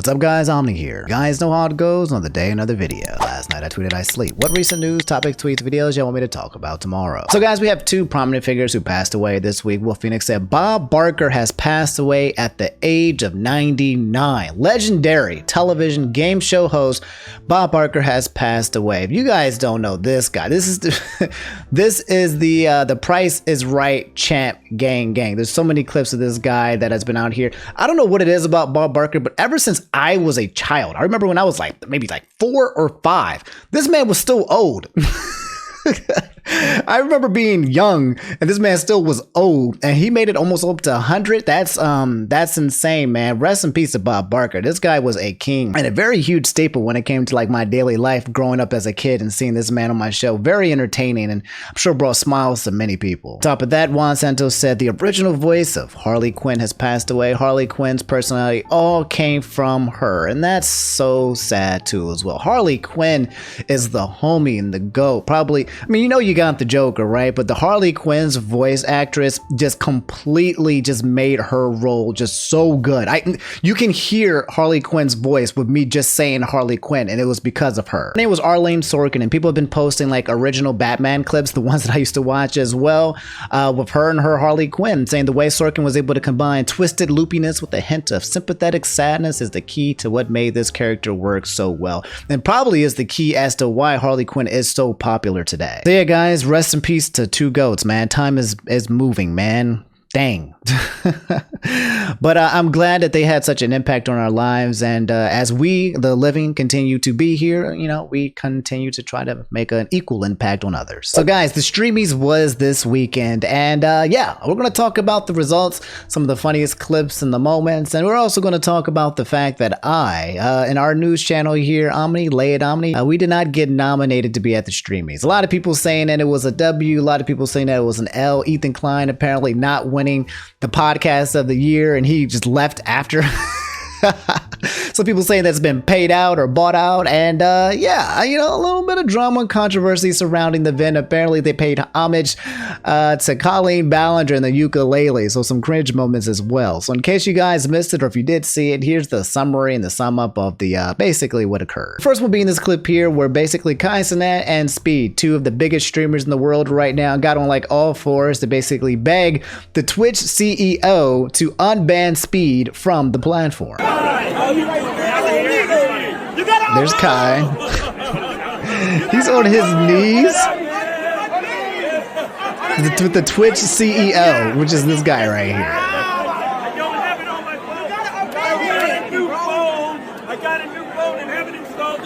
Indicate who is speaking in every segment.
Speaker 1: What's up guys, Omni here. You guys know how it goes on the day another video. Last night I tweeted I sleep. What recent news, topics, tweets, videos y'all want me to talk about tomorrow? So guys, we have two prominent figures who passed away this week. Will Phoenix said Bob Barker has passed away at the age of 99. Legendary television game show host Bob Barker has passed away. If you guys don't know this guy, this is the Price is Right champ gang. There's so many clips of this guy that has been out here. I don't know what it is about Bob Barker, but ever since I was a child, I remember when I was maybe 4 or 5, this man was still old. I remember being young and this man still was old and he made it almost up to 100. That's insane, man. Rest in peace to Bob Barker. This guy was a king and a very huge staple when it came to my daily life growing up as a kid and seeing this man on my show. Very entertaining and I'm sure brought smiles to many people. Top of that, Juan Santos said the original voice of Harley Quinn has passed away. Harley Quinn's personality all came from her, and that's so sad too as well. Harley Quinn is the homie and the GOAT. Probably, I mean, you got the Joker, right? But the Harley Quinn's voice actress just completely just made her role just so good. You can hear Harley Quinn's voice with me just saying Harley Quinn, and it was because of her. Her name was Arleen Sorkin, and people have been posting original Batman clips, the ones that I used to watch as well, with her and her Harley Quinn, saying the way Sorkin was able to combine twisted loopiness with a hint of sympathetic sadness is the key to what made this character work so well, and probably is the key as to why Harley Quinn is so popular today. So yeah, guys, rest in peace to two GOATs, man. Time is moving, man. Dang. But I'm glad that they had such an impact on our lives, and as we, the living, continue to be here, we continue to try to make an equal impact on others. So guys, the Streamys was this weekend, and yeah, we're going to talk about the results, some of the funniest clips and the moments, and we're also going to talk about the fact that in our news channel here, Omni, we did not get nominated to be at the Streamys. A lot of people saying that it was a W, a lot of people saying that it was an L. Ethan Klein apparently not winning the podcast of the year, and he just left after. Some people saying that's been paid out or bought out, and yeah, a little bit of drama and controversy surrounding the event. Apparently they paid homage to Colleen Ballinger and the ukulele, so some cringe moments as well. So in case you guys missed it, or if you did see it, here's the summary and the sum up of the basically what occurred. First will be in this clip here where basically Kai Cenat and Speed, two of the biggest streamers in the world right now, got on all fours to basically beg the Twitch CEO to unban Speed from the platform. There's Kai. He's on his knees with the Twitch CEO, which is this guy right here.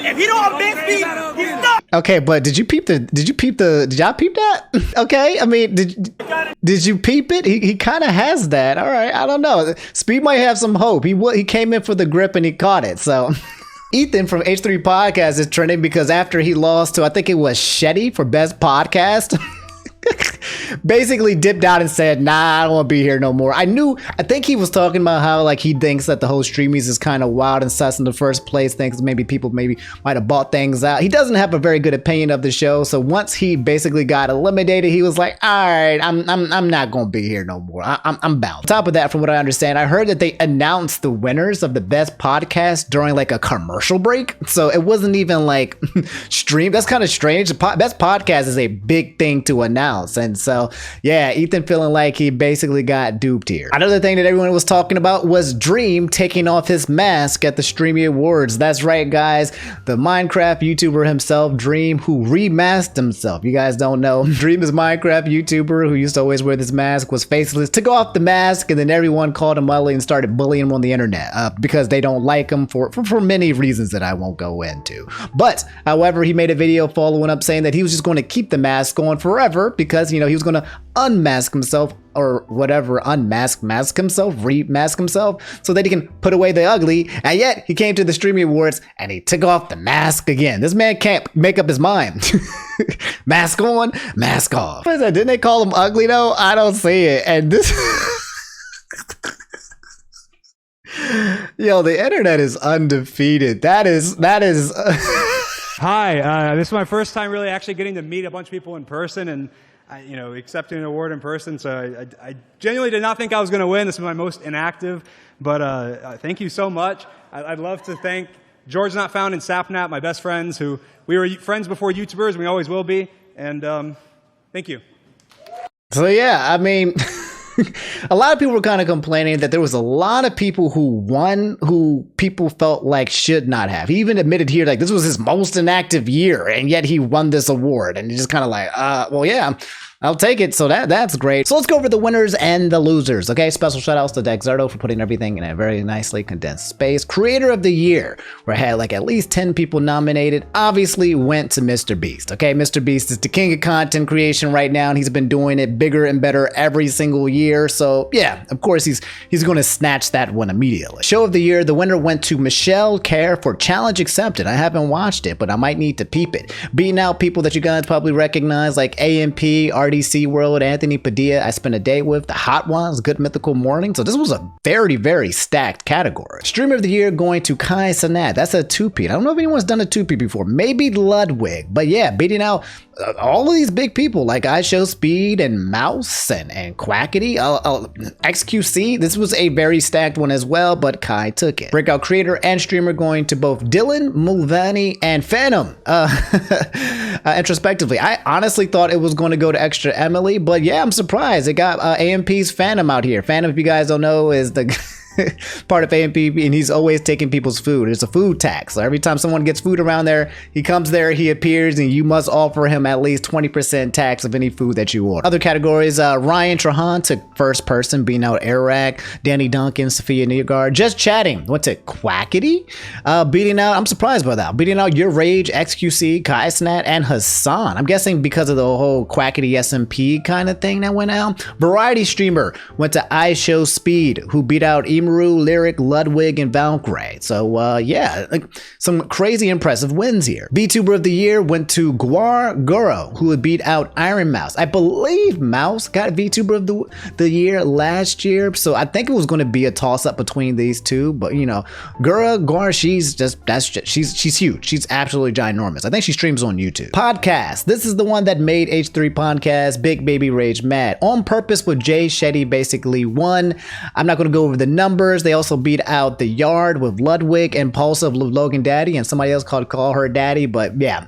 Speaker 2: If he don't unban Speed, he's stuck.
Speaker 1: Okay, but did y'all peep that? Okay, I mean, did you peep it? He kind of has that. All right, I don't know. Speed might have some hope. He came in for the grip and he caught it, so. Ethan from H3 Podcast is trending because after he lost to, I think it was Shetty for Best Podcast, basically dipped out and said, nah, I don't want to be here no more. I think he was talking about how he thinks that the whole Streamys is kind of wild and sus in the first place, thinks maybe people might have bought things out. He doesn't have a very good opinion of the show, so once he basically got eliminated, he was like, all right, I'm not gonna be here no more. I'm bound. On top of that, from what I understand, I heard that they announced the winners of the Best Podcast during a commercial break, so it wasn't even streamed. That's kind of strange. The Best Podcast is a big thing to announce. And so, yeah, Ethan feeling like he basically got duped here. Another thing that everyone was talking about was Dream taking off his mask at the Streamy Awards. That's right, guys. The Minecraft YouTuber himself, Dream, who remasked himself. You guys don't know. Dream is a Minecraft YouTuber who used to always wear this mask, was faceless, took off the mask, and then everyone called him ugly and started bullying him on the internet because they don't like him for many reasons that I won't go into. But, however, he made a video following up saying that he was just going to keep the mask on forever because, he was going to unmask himself or whatever, remask himself so that he can put away the ugly. And yet he came to the Streamy Awards and he took off the mask again. This man can't make up his mind. Mask on, mask off. Didn't they call him ugly though? I don't see it. And this yo, the internet is undefeated. That is
Speaker 3: Hi, this is my first time really actually getting to meet a bunch of people in person, and accepting an award in person. So I genuinely did not think I was going to win. This is my most inactive, but thank you so much. I'd love to thank George Not Found and Sapnap, my best friends, who we were friends before YouTubers, and we always will be. And thank you.
Speaker 1: So yeah, I mean, a lot of people were kind of complaining that there was a lot of people who won who people felt like should not have. He even admitted here, like, this was his most inactive year, and yet he won this award. And he's just kind of like, well, yeah, I'll take it. So that's great. So let's go over the winners and the losers. Okay, special shout outs to Dexerto for putting everything in a very nicely condensed space. Creator of the year, where I had like at least 10 people nominated, obviously went to Mr. Beast. Okay, Mr. Beast is the king of content creation right now, and he's been doing it bigger and better every single year. So yeah, of course he's going to snatch that one immediately. Show of the year, the winner went to Michelle Care for Challenge Accepted. I haven't watched it, but I might need to peep it. Beating out people that you guys probably recognize like AMP, RDC World, Anthony Padilla, I Spent a Day With, The Hot Ones, Good Mythical Morning. So this was a very, very stacked category. Streamer of the year going to Kai Sanat. That's a 2P. I don't know if anyone's done a 2P before. Maybe Ludwig. But yeah, beating out all of these big people like I Show Speed and Mouse and Quackity. XQC. This was a very stacked one as well, but Kai took it. Breakout creator and streamer going to both Dylan, Mulvaney, and Phantom. Introspectively, I honestly thought it was going to go to Extra Emily, but yeah, I'm surprised. It got AMP's Phantom out here. Phantom, if you guys don't know, is the part of AMP, and he's always taking people's food. It's a food tax. So every time someone gets food around there, he comes there, he appears, and you must offer him at least 20% tax of any food that you order. Other categories, Ryan Trahan took first person, beating out Arak, Danny Duncan, Sophia Neogard. Just Chatting went to Quackity, beating out, I'm surprised by that, beating out Your Rage, XQC, Kaisnat, and Hassan. I'm guessing because of the whole Quackity SMP kind of thing that went out. Variety streamer went to I Show Speed, who beat out Emaru, Lyric, Ludwig, and Valkyrie. So yeah, like some crazy impressive wins here. VTuber of the year went to Guar Guro, who would beat out Iron Mouse. I believe Mouse got VTuber of the year last year, so I think it was going to be a toss up between these two. But you know, Guar, she's huge. She's absolutely ginormous. I think she streams on YouTube. Podcast. This is the one that made H3 Podcast Big Baby Rage mad. On Purpose with Jay Shetty basically won. I'm not going to go over the numbers. They also beat out The Yard with Ludwig, Impulsive with Logan Daddy, and somebody else called Call Her Daddy, but yeah.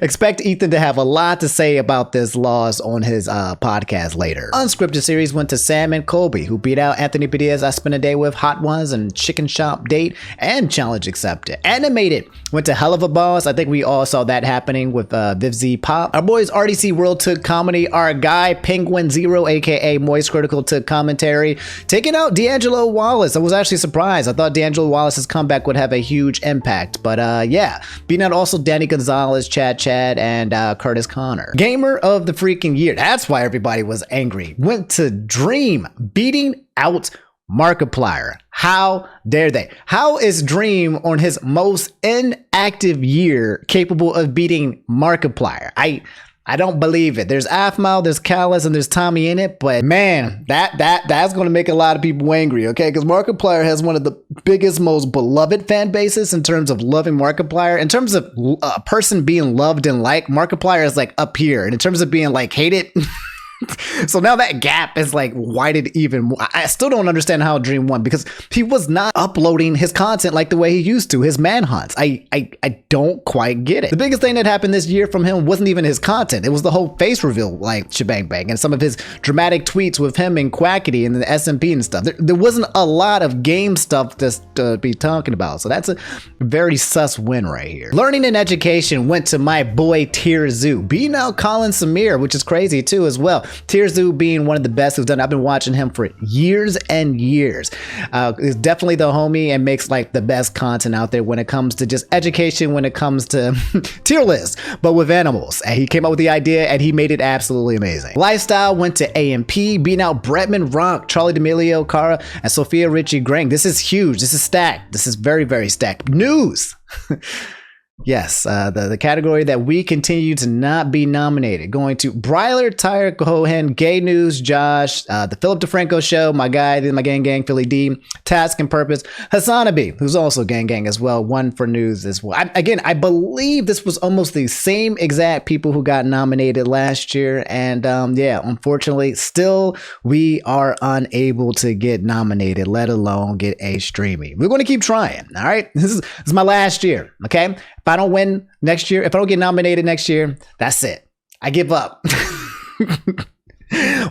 Speaker 1: Expect Ethan to have a lot to say about this loss on his podcast later. Unscripted series went to Sam and Colby, who beat out Anthony Padilla's I Spent a Day With, Hot Ones, and Chicken Shop Date, and Challenge Accepted. Animated went to Hell of a Boss. I think we all saw that happening with VivZ Pop. Our boys RDC World took comedy. Our guy Penguin Zero, aka Moist Critical, took commentary, taking out D'Angelo Wallace. I was actually surprised. I thought D'Angelo Wallace's comeback would have a huge impact, but yeah, beating out also Danny Gonzalez, Chad, and Curtis Connor. Gamer of the freaking year, that's why everybody was angry, went to Dream, beating out Markiplier. How dare they? How is Dream on his most inactive year capable of beating Markiplier? I don't believe it. There's Afmal, there's Callus, and there's Tommy in it, but man, that's going to make a lot of people angry, okay? Because Markiplier has one of the biggest, most beloved fan bases in terms of loving Markiplier. In terms of a person being loved and liked, Markiplier is like up here. And in terms of being like hated, so now that gap is like widened even more. I still don't understand how Dream won, because he was not uploading his content like the way he used to, his manhunts. I don't quite get it. The biggest thing that happened this year from him wasn't even his content. It was the whole face reveal like shebang bang and some of his dramatic tweets with him and Quackity and the SMP and stuff. There wasn't a lot of game stuff to be talking about. So that's a very sus win right here. Learning and education went to my boy Tirzu, beating out Colin Samir, which is crazy too as well. Tirzu being one of the best who's done. I've been watching him for years and years. Is definitely the homie and makes like the best content out there when it comes to just education, when it comes to tier list, but with animals. And he came up with the idea and he made it absolutely amazing. Lifestyle went to AMP, beating out Bretman Rock, Charlie D'Amelio, Cara, and Sophia Richie Grang. This is huge. This is stacked. This is very, very stacked. News. Yes, the category that we continue to not be nominated, going to Bryler, Tyre Cohen, Gay News, Josh, the Philip DeFranco Show, my guy, my gang, Philly D, Task and Purpose, Hassanabi, who's also gang as well, one for news as well. I believe this was almost the same exact people who got nominated last year, and yeah, unfortunately, still we are unable to get nominated, let alone get a Streamy. We're going to keep trying, all right? This is my last year, okay? If I don't win next year, if I don't get nominated next year, that's it. I give up.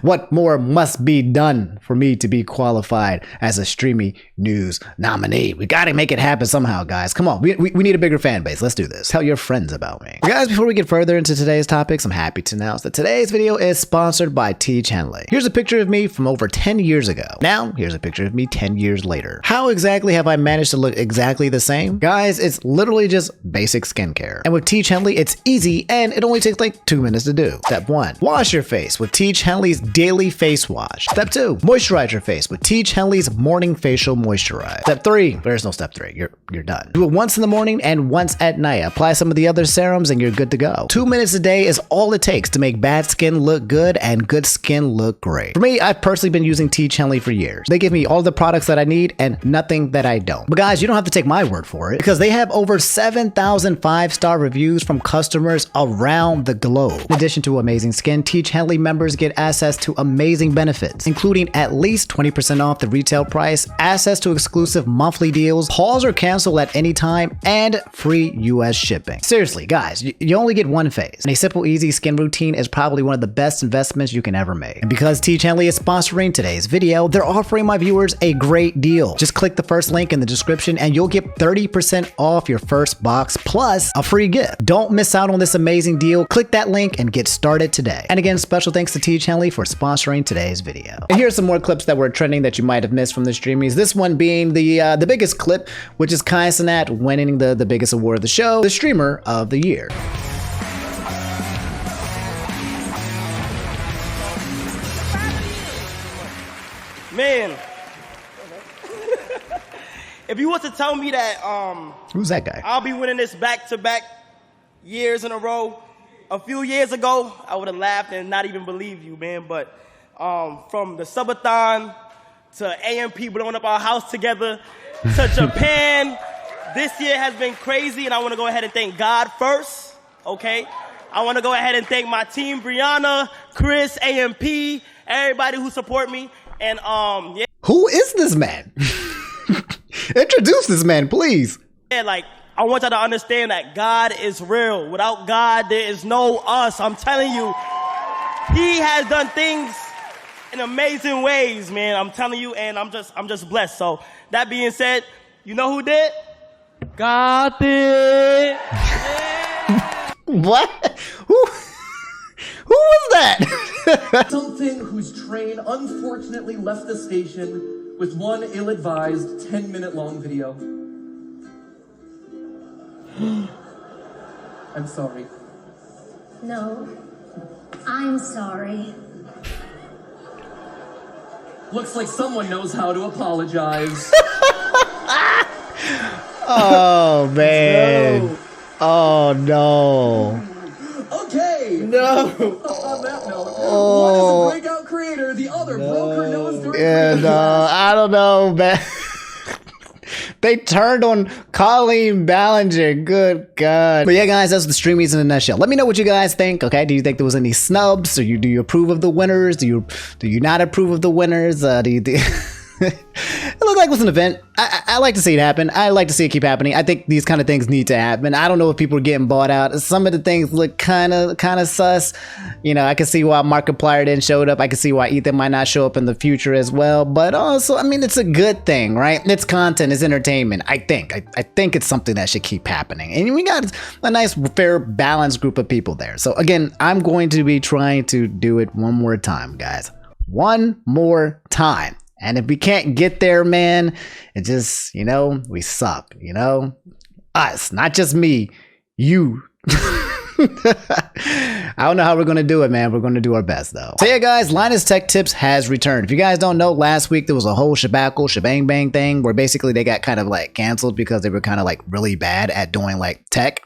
Speaker 1: What more must be done for me to be qualified as a Streamy News nominee? We got to make it happen somehow, guys. Come on. We need a bigger fan base. Let's do this. Tell your friends about me. Guys, before we get further into today's topics, I'm happy to announce that today's video is sponsored by Teach Henley. Here's a picture of me from over 10 years ago. Now, here's a picture of me 10 years later. How exactly have I managed to look exactly the same? Guys, it's literally just basic skincare. And with Teach Henley, it's easy and it only takes like 2 minutes to do. Step 1, wash your face with Teach Henley's daily face wash. Step 2, moisturize your face with Teach Henley's morning facial moisturize. Step 3, there's no step 3. You're done. Do it once in the morning and once at night. Apply some of the other serums and you're good to go. 2 minutes a day is all it takes to make bad skin look good and good skin look great. For me, I've personally been using Teach Henley for years. They give me all the products that I need and nothing that I don't. But guys, you don't have to take my word for it because they have over 7,000 5-star reviews from customers around the globe. In addition to amazing skin, Teach Henley members get access to amazing benefits, including at least 20% off the retail price, access to exclusive monthly deals, pause or cancel at any time, and free US shipping. Seriously, guys, you only get one phase, and a simple, easy skin routine is probably one of the best investments you can ever make. And because Teach Henley is sponsoring today's video, they're offering my viewers a great deal. Just click the first link in the description and you'll get 30% off your first box plus a free gift. Don't miss out on this amazing deal. Click that link and get started today. And again, special thanks to Teach Henley for sponsoring today's video. And here's some more clips that were trending that you might have missed from the Streamies. This one being the biggest clip, which is Kai Cenat winning the biggest award of the show, the Streamer of the Year.
Speaker 2: Man, if you was to tell me that
Speaker 1: Who's that guy?
Speaker 2: I'll be winning this back-to-back years in a row, a few years ago, I would have laughed and not even believed you, man. But from the subathon to AMP blowing up our house together to Japan, this year has been crazy, and I want to go ahead and thank God first, okay? I want to go ahead and thank my team, Brianna, Chris, AMP, everybody who support me, and yeah.
Speaker 1: Who is this man? Introduce this man, please.
Speaker 2: Yeah, like, I want y'all to understand that God is real. Without God, there is no us. I'm telling you, He has done things in amazing ways, man. I'm telling you, and I'm just blessed. So that being said, you know who did? God did. Yeah.
Speaker 1: What? Who was that?
Speaker 4: Something whose train unfortunately left the station with one ill-advised 10-minute long video. I'm sorry.
Speaker 5: No, I'm sorry.
Speaker 4: Looks like someone knows how to apologize.
Speaker 1: Oh, man.
Speaker 4: No.
Speaker 1: Oh, no.
Speaker 4: Okay.
Speaker 1: No.
Speaker 4: On that note, one is a breakout creator, the other broke her nose during
Speaker 1: And I don't know, man. They turned on Colleen Ballinger. Good God. But yeah, guys, that's the Streamies in a nutshell. Let me know what you guys think. Okay, do you think there was any snubs? Do you approve of the winners? Do you not approve of the winners? Do you it looked like it was an event. I like to see it happen. I like to see it keep happening. I think these kind of things need to happen. I don't know if people are getting bought out. Some of the things look kind of sus. You know, I can see why Markiplier didn't show up. I can see why Ethan might not show up in the future as well. But also, I mean, it's a good thing, right? It's content, it's entertainment. I think it's something that should keep happening. And we got a nice, fair, balanced group of people there. So again, I'm going to be trying to do it one more time, guys. One more time. And if we can't get there, man, it just, you know, we suck, you know? Us, not just me, you. I don't know how we're going to do it, man. We're going to do our best, though. So yeah, guys, Linus Tech Tips has returned. If you guys don't know, last week there was a whole shebang bang thing where basically they got kind of like canceled because they were kind of like really bad at doing like tech.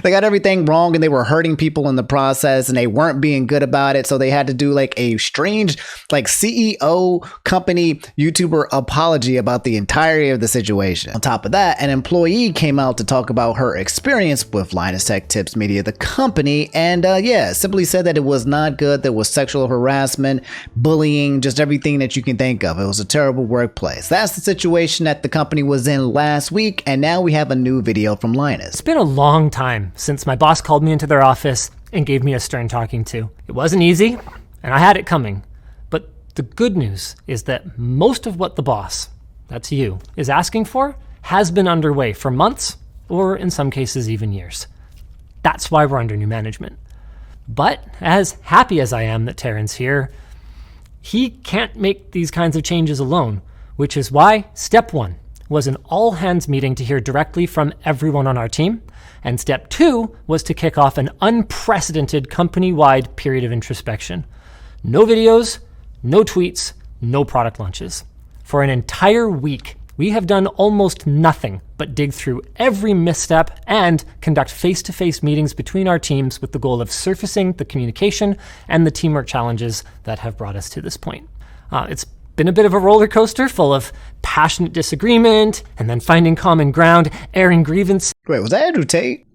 Speaker 1: They got everything wrong and they were hurting people in the process and they weren't being good about it. So they had to do like a strange like CEO company YouTuber apology about the entirety of the situation. On top of that, an employee came out to talk about her experience with Linus Tech Tips Media, the company, and yeah, simply said that it was not good. There was sexual harassment, bullying, just everything that you can think of. It was a terrible workplace. That's the situation that the company was in last week, and now we have a new video from Linus.
Speaker 6: It's been a long time since my boss called me into their office and gave me a stern talking to. It wasn't easy, and I had it coming. But the good news is that most of what the boss, that's you, is asking for has been underway for months, or in some cases even years. That's why we're under new management. But as happy as I am that Terran's here, he can't make these kinds of changes alone, which is why step 1 was an all-hands meeting to hear directly from everyone on our team, and step 2 was to kick off an unprecedented company-wide period of introspection. No videos, no tweets, no product launches. For an entire week, we have done almost nothing but dig through every misstep and conduct face-to-face meetings between our teams with the goal of surfacing the communication and the teamwork challenges that have brought us to this point. It's been a bit of a roller coaster full of passionate disagreement and then finding common ground, airing grievances.
Speaker 1: Wait, was that Andrew Tate?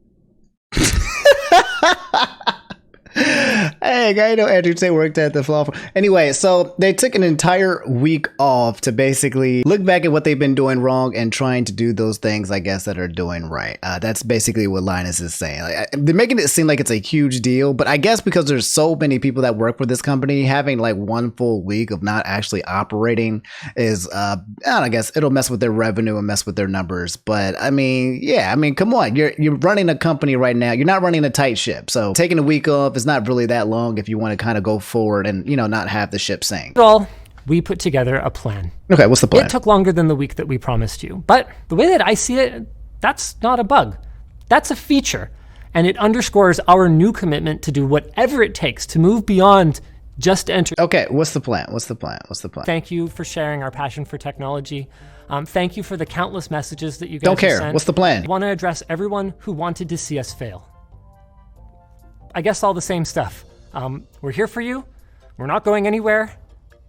Speaker 1: Hey, I know Andrew Tate worked at the Flaw. Anyway, so they took an entire week off to basically look back at what they've been doing wrong and trying to do those things, I guess, that are doing right. That's basically what Linus is saying. Like, they're making it seem like it's a huge deal, but I guess because there's so many people that work for this company, having like one full week of not actually operating is, I don't know, I guess it'll mess with their revenue and mess with their numbers. But I mean, yeah, I mean, come on, you're running a company right now. You're not running a tight ship, so taking a week off is not really that long if you want to kind of go forward and, you know, not have the ship sink.
Speaker 6: All, we put together a plan.
Speaker 1: Okay, what's the plan?
Speaker 6: It took longer than the week that we promised you, but the way that I see it, that's not a bug. That's a feature, and it underscores our new commitment to do whatever it takes to move beyond just enter.
Speaker 1: Okay, what's the plan? What's the plan? What's the plan?
Speaker 6: Thank you for sharing our passion for technology. Thank you for the countless messages that you guys
Speaker 1: don't care.
Speaker 6: have sent.
Speaker 1: What's the plan?
Speaker 6: I want to address everyone who wanted to see us fail. I guess all the same stuff. We're here for you. We're not going anywhere.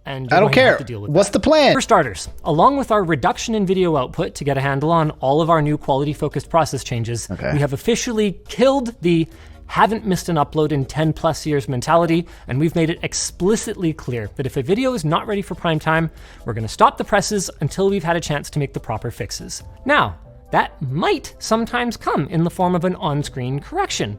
Speaker 6: And
Speaker 1: I don't care.
Speaker 6: have to deal with
Speaker 1: What's
Speaker 6: that.
Speaker 1: the plan?
Speaker 6: For starters, along with our reduction in video output to get a handle on all of our new quality-focused process changes, we have officially killed the haven't missed an upload in 10 plus years mentality, and we've made it explicitly clear that if a video is not ready for prime time, we're going to stop the presses until we've had a chance to make the proper fixes. Now, that might sometimes come in the form of an on-screen correction,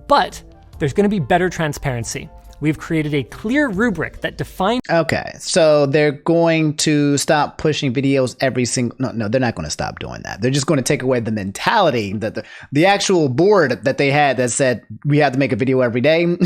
Speaker 6: but there's going to be better transparency. We've created a clear rubric that defines.
Speaker 1: Okay, so they're going to stop pushing videos every single. No, they're not going to stop doing that. They're just going to take away the mentality that the actual board that they had that said we have to make a video every day.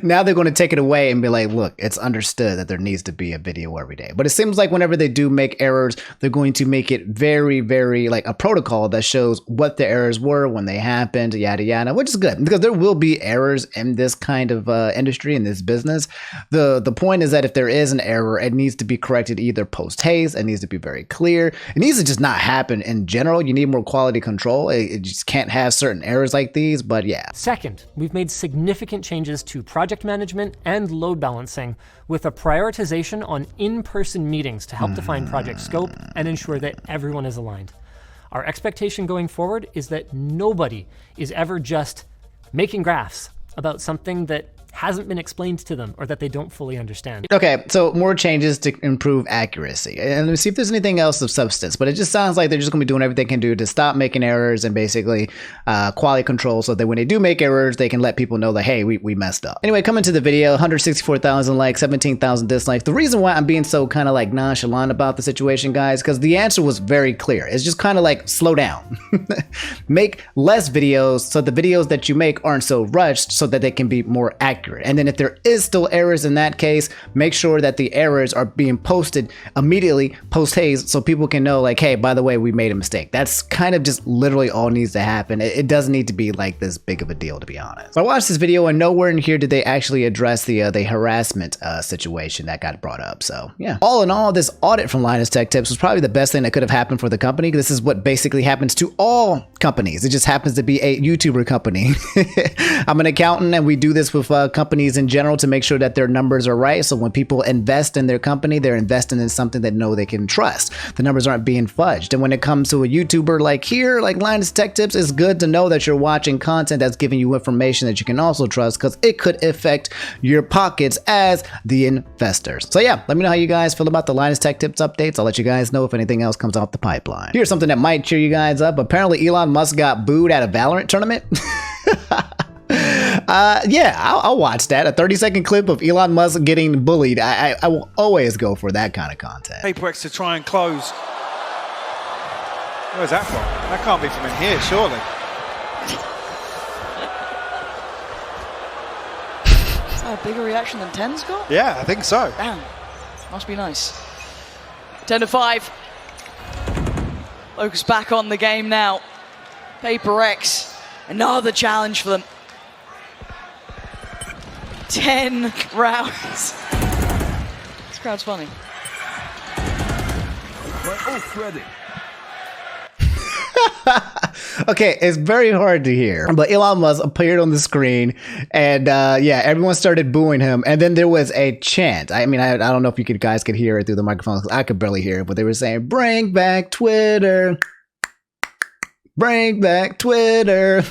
Speaker 1: Now they're going to take it away and be like, look, it's understood that there needs to be a video every day. But it seems like whenever they do make errors, they're going to make it very, very like a protocol that shows what the errors were, when they happened, yada, yada, which is good because there will be errors in this kind of industry, in this business. The point is that if there is an error, it needs to be corrected either post haste. It needs to be very clear. It needs to just not happen in general. You need more quality control. It just can't have certain errors like these, but yeah.
Speaker 6: Second, we've made significant changes to project management and load balancing with a prioritization on in-person meetings to help define project scope and ensure that everyone is aligned. Our expectation going forward is that nobody is ever just making graphs about something that hasn't been explained to them or that they don't fully understand.
Speaker 1: Okay, so more changes to improve accuracy. And let's see if there's anything else of substance, but it just sounds like they're just gonna be doing everything they can do to stop making errors and basically quality control so that when they do make errors, they can let people know that, hey, we messed up. Anyway, coming to the video, 164,000 likes, 17,000 dislikes. The reason why I'm being so kind of like nonchalant about the situation, guys, because the answer was very clear. It's just kind of like, slow down. Make less videos so the videos that you make aren't so rushed so that they can be more accurate. accurate. And then if there is still errors in that case, make sure that the errors are being posted immediately post-haste so people can know like, hey, by the way, we made a mistake. That's kind of just literally all needs to happen. It doesn't need to be like this big of a deal, to be honest. So I watched this video and nowhere in here did they actually address the harassment situation that got brought up. So yeah, all in all, this audit from Linus Tech Tips was probably the best thing that could have happened for the company. This is what basically happens to all companies. It just happens to be a YouTuber company. I'm an accountant and we do this with companies in general to make sure that their numbers are right. So when people invest in their company, they're investing in something that know they can trust. The numbers aren't being fudged. And when it comes to a YouTuber like here, like Linus Tech Tips, it's good to know that you're watching content that's giving you information that you can also trust because it could affect your pockets as the investors. So yeah, let me know how you guys feel about the Linus Tech Tips updates. I'll let you guys know if anything else comes out the pipeline. Here's something that might cheer you guys up. Apparently Elon Musk got booed at a Valorant tournament. Yeah, I'll watch that. A 30-second clip of Elon Musk getting bullied. I will always go for that kind of content.
Speaker 7: Paper X to try and close. Where's that from? That can't be from in here, surely.
Speaker 8: Is that a bigger reaction than 10's got?
Speaker 7: Yeah, I think so.
Speaker 8: Damn, must be nice. 10-5. Focus back on the game now. Paper X, another challenge for them. 10 rounds. This crowd's funny.
Speaker 1: Okay, it's very hard to hear, but Elon Musk appeared on the screen and yeah, everyone started booing him. And then there was a chant. I mean, I don't know if you guys could hear it through the microphone. I could barely hear it, but they were saying, "Bring back Twitter. Bring back Twitter."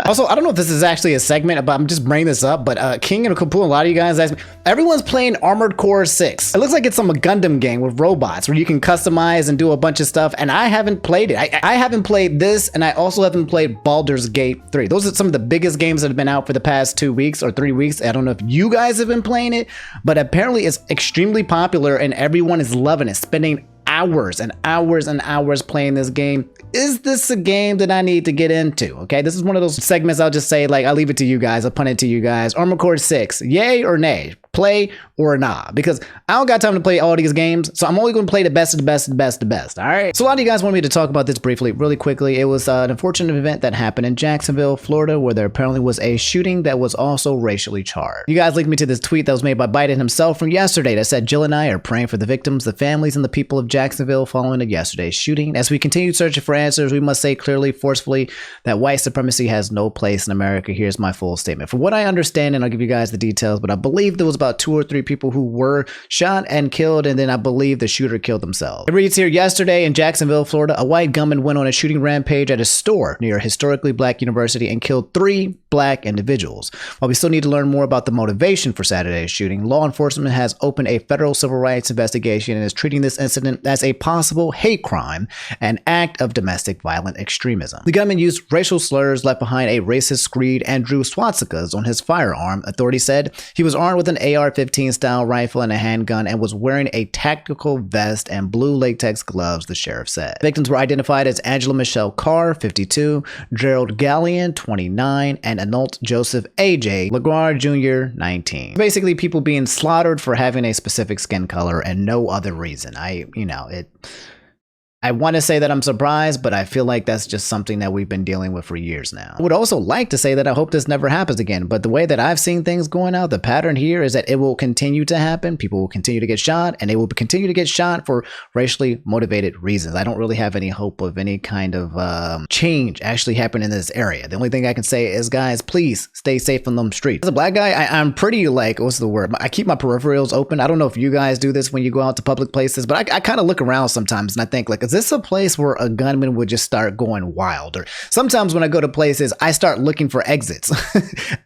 Speaker 1: Also, I don't know if this is actually a segment, but I'm just bringing this up. But King and Kapoor, a lot of you guys asked me, everyone's playing Armored Core 6. It looks like it's some Gundam game with robots where you can customize and do a bunch of stuff. And I haven't played it. I haven't played this, and I also haven't played Baldur's Gate 3. Those are some of the biggest games that have been out for the past 2 weeks or 3 weeks. I don't know if you guys have been playing it, but apparently it's extremely popular and everyone is loving it, spending hours and hours and hours playing this game. Is this a game that I need to get into? Okay, this is one of those segments I'll just say, like, I'll leave it to you guys. I'll punt it to you guys. Armored Core 6, yay or nay? Play or nah? Because I don't got time to play all these games, so I'm only going to play the best of the best of the best of the best. All right. So a lot of you guys wanted me to talk about this briefly, really quickly. It was an unfortunate event that happened in Jacksonville, Florida, where there apparently was a shooting that was also racially charged. You guys linked me to this tweet that was made by Biden himself from yesterday that said, "Jill and I are praying for the victims, the families, and the people of Jacksonville following yesterday's shooting. As we continue searching for answers, we must say clearly, forcefully, that white supremacy has no place in America." Here's my full statement. From what I understand, and I'll give you guys the details, but I believe there was about 2 or 3 people who were shot and killed, and then I believe the shooter killed himself. It reads here, yesterday in Jacksonville, Florida, a white gunman went on a shooting rampage at a store near a historically black university and killed 3 black individuals. While we still need to learn more about the motivation for Saturday's shooting, law enforcement has opened a federal civil rights investigation and is treating this incident as a possible hate crime and act of domestic violent extremism. The gunman used racial slurs, left behind a racist screed, and drew swastikas on his firearm. Authorities said he was armed with an AR-15 style rifle and a handgun and was wearing a tactical vest and blue latex gloves, the sheriff said. Victims were identified as Angela Michelle Carr, 52, Gerald Gallion, 29, and Anult Joseph A.J. LaGuardia Jr., 19. Basically, people being slaughtered for having a specific skin color and no other reason. I want to say that I'm surprised, but I feel like that's just something that we've been dealing with for years now. I would also like to say that I hope this never happens again, but the way that I've seen things going out, the pattern here is that it will continue to happen. People will continue to get shot, and they will continue to get shot for racially motivated reasons. I don't really have any hope of any kind of change actually happening in this area. The only thing I can say is, guys, please stay safe on them streets. As a black guy, I'm pretty, like, what's the word? I keep my peripherals open. I don't know if you guys do this when you go out to public places, but I kind of look around sometimes and I think, like, is this a place where a gunman would just start going wild? Or sometimes when I go to places, I start looking for exits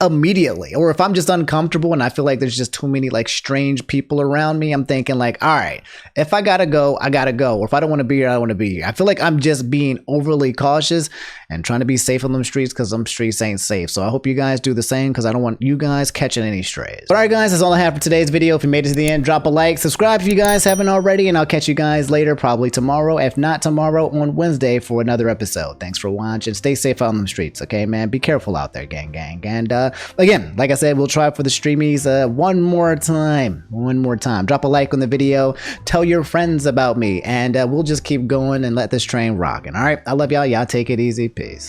Speaker 1: immediately. Or if I'm just uncomfortable and I feel like there's just too many like strange people around me, I'm thinking like, all right, if I gotta go, I gotta go. Or if I don't want to be here, I don't want to be here. I feel like I'm just being overly cautious and trying to be safe on them streets because them streets ain't safe. So I hope you guys do the same because I don't want you guys catching any strays. All right, guys, that's all I have for today's video. If you made it to the end, drop a like, subscribe if you guys haven't already, and I'll catch you guys later, probably tomorrow at if not tomorrow, on Wednesday for another episode. Thanks for watching. Stay safe out on the streets, okay, man? Be careful out there, gang. And again, like I said, we'll try for the Streamies one more time. Drop a like on the video. Tell your friends about me, and we'll just keep going and let this train rockin'. All right, I love y'all. Y'all take it easy. Peace.